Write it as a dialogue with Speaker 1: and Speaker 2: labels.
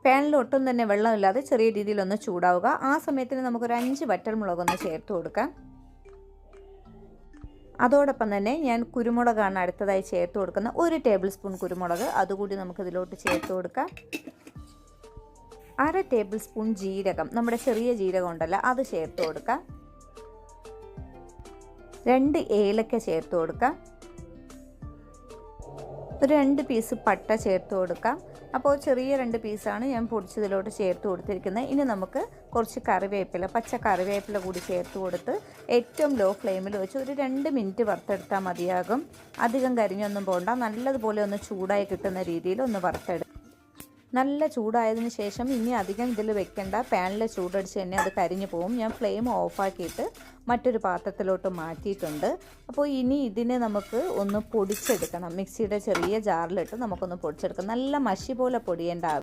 Speaker 1: പാനിൽ ഒട്ടും തന്നെ വെള്ളമില്ലാതെ ചെറിയ രീതിയിലൊന്ന് ചൂടാവുക. ആ സമയത്തിന് നമുക്കൊരു 5 വറ്റൽമുളകൊന്ന് ചേർത്ത് കൊടുക്കാം. അതോടൊപ്പം തന്നെ ഞാൻ കുരുമുളകാണ് അടുത്തതായി ചേർത്ത് കൊടുക്കുന്ന 1 ടേബിൾ സ്പൂൺ കുരുമുളക് അതുകൂടി നമുക്കിതിലോട്ട് ചേർത്ത് കൊടുക്കാം. 1/2 ടേബിൾ സ്പൂൺ ജീരകം, നമ്മുടെ ചെറിയ ജീരകം ഉണ്ടല്ലോ അത് ചേർത്ത് കൊടുക്കാം. 2 ഏലക്ക ചേർത്ത് കൊടുക്കാം. ഒരു 2 പീസ് പട്ട ചേർത്ത് കൊടുക്കാം. അപ്പോൾ ചെറിയ 2 പീസാണ് ഞാൻ പൊടിച്ചതിലോട്ട് ചേർത്ത് കൊടുത്തിരിക്കുന്നത്. ഇനി നമുക്ക് കുറച്ച് കറിവേപ്പില, പച്ച കറിവേപ്പില കൂടി ചേർത്ത് കൊടുത്ത് ഏറ്റവും ലോ ഫ്ലെയിമിൽ വെച്ച് ഒരു 2 മിനിറ്റ് വറുത്തെടുത്താൽ മതിയാകും. അധികം കരിഞ്ഞൊന്നും പോകണ്ട, നല്ലതുപോലെ ഒന്ന് ചൂടായി കിട്ടുന്ന രീതിയിൽ ഒന്ന് വറുത്തെടുക്കാം. നല്ല ചൂടായതിന് ശേഷം ഇനി അധികം ഇതിൽ വെക്കേണ്ട, പാനിൽ ചൂടടിച്ച് തന്നെ അത് കരിഞ്ഞു പോകും. ഞാൻ ഫ്ലെയിം ഓഫാക്കിയിട്ട് മറ്റൊരു പാത്രത്തിലോട്ട് മാറ്റിയിട്ടുണ്ട്. അപ്പോൾ ഇനി ഇതിനെ നമുക്ക് ഒന്ന് പൊടിച്ചെടുക്കണം. മിക്സിയുടെ ചെറിയ ജാറിലിട്ട് നമുക്കൊന്ന് പൊടിച്ചെടുക്കാം. നല്ല മഷി പോലെ പൊടിയേണ്ട